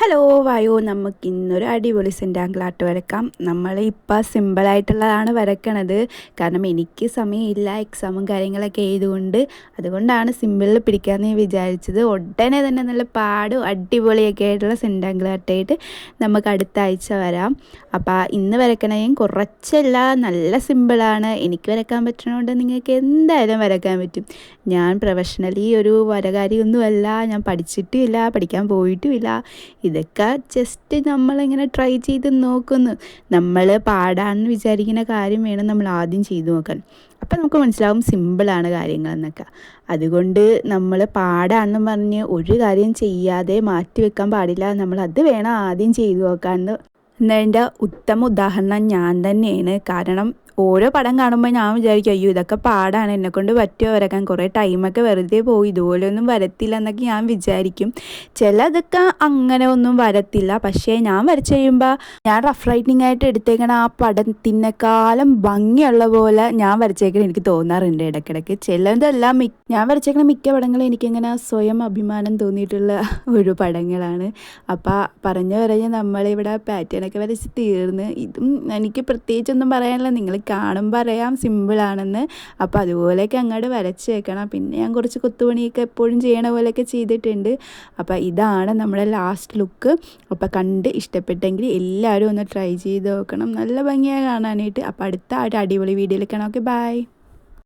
Hello വായോ, നമുക്കിന്നൊരു അടിപൊളി സെൻറ്റാങ്കിൾ ആർട്ട് വരക്കാം. നമ്മളിപ്പോൾ സിമ്പിളായിട്ടുള്ളതാണ് വരയ്ക്കണത്. കാരണം എനിക്ക് സമയമില്ല, എക്സാമും കാര്യങ്ങളൊക്കെ അതുകൊണ്ടാണ് സിമ്പിളിൽ പിടിക്കാമെന്ന് വിചാരിച്ചത്. ഉടനെ തന്നെ നല്ല പാടും അടിപൊളിയൊക്കെ ആയിട്ടുള്ള സെൻറ്റാങ്കിൾ ആർട്ടായിട്ട് നമുക്ക് അടുത്ത ആഴ്ച വരാം. അപ്പോൾ ഇന്ന് വരയ്ക്കണേയും കുറച്ചല്ല, നല്ല സിമ്പിളാണ്. എനിക്ക് വരയ്ക്കാൻ പറ്റണതുകൊണ്ട് നിങ്ങൾക്ക് എന്തായാലും വരയ്ക്കാൻ പറ്റും. ഞാൻ പ്രൊഫഷണലി ഒരു വരകാരിയൊന്നുമല്ല, ഞാൻ പഠിച്ചിട്ടുമില്ല, പഠിക്കാൻ പോയിട്ടുമില്ല. ഇതൊക്കെ ജസ്റ്റ് നമ്മളിങ്ങനെ ട്രൈ ചെയ്ത് നോക്കുന്നു. നമ്മൾ പാടാണെന്ന് വിചാരിക്കുന്ന കാര്യം വേണം നമ്മൾ ആദ്യം ചെയ്തു നോക്കാൻ. അപ്പം നമുക്ക് മനസ്സിലാവും സിമ്പിളാണ് കാര്യങ്ങളെന്നൊക്കെ. അതുകൊണ്ട് നമ്മൾ പാടാണെന്ന് പറഞ്ഞ് ഒരു കാര്യം ചെയ്യാതെ മാറ്റി വെക്കാൻ പാടില്ല. നമ്മൾ അത് വേണം ആദ്യം ചെയ്തു നോക്കാമെന്ന്. എന്നതിൻ്റെ ഉത്തമ ഉദാഹരണം ഞാൻ തന്നെയാണ്. കാരണം ഓരോ പടം കാണുമ്പോൾ ഞാൻ വിചാരിക്കും, അയ്യോ ഇതൊക്കെ പാടാണ്, എന്നെക്കൊണ്ട് പറ്റുമോ വരയ്ക്കാൻ, കുറേ ടൈമൊക്കെ വെറുതെ പോയി, ഇതുപോലെയൊന്നും വരത്തില്ല എന്നൊക്കെ ഞാൻ വിചാരിക്കും. ചിലതൊക്കെ അങ്ങനെ ഒന്നും വരത്തില്ല. പക്ഷേ ഞാൻ വരച്ച് കഴിയുമ്പോൾ ഞാൻ റഫ് റൈറ്റിംഗ് ആയിട്ട് എടുത്തേക്കണ ആ പടത്തിനേക്കാളും ഭംഗിയുള്ള പോലെ ഞാൻ വരച്ചേക്കണ എനിക്ക് തോന്നാറുണ്ട് ഇടയ്ക്കിടയ്ക്ക്. ചിലതെല്ലാം ഞാൻ വരച്ചേക്കണ മിക്ക പടങ്ങളും എനിക്കിങ്ങനെ സ്വയം അഭിമാനം തോന്നിയിട്ടുള്ള ഒരു പടങ്ങളാണ്. അപ്പോൾ പറഞ്ഞ് നമ്മളിവിടെ പാറ്റേണൊക്കെ വരച്ച് തീർന്ന്. ഇതും എനിക്ക് പ്രത്യേകിച്ചൊന്നും പറയാനില്ല, നിങ്ങൾ കാണുമ്പോൾ അറിയാം സിമ്പിളാണെന്ന്. അപ്പോൾ അതുപോലെയൊക്കെ അങ്ങോട്ട് വരച്ച് വെക്കണം. പിന്നെ ഞാൻ കുറച്ച് കൊത്തുപണിയൊക്കെ എപ്പോഴും ചെയ്യണ പോലെയൊക്കെ ചെയ്തിട്ടുണ്ട്. അപ്പോൾ ഇതാണ് നമ്മുടെ ലാസ്റ്റ് ലുക്ക്. അപ്പോൾ കണ്ട് ഇഷ്ടപ്പെട്ടെങ്കിൽ എല്ലാവരും ഒന്ന് ട്രൈ ചെയ്ത് നോക്കണം. നല്ല ഭംഗിയായി കാണാനായിട്ട്. അപ്പോൾ അടുത്ത ഒരു അടിപൊളി വീഡിയോയിൽ കാണാം. Okay, by.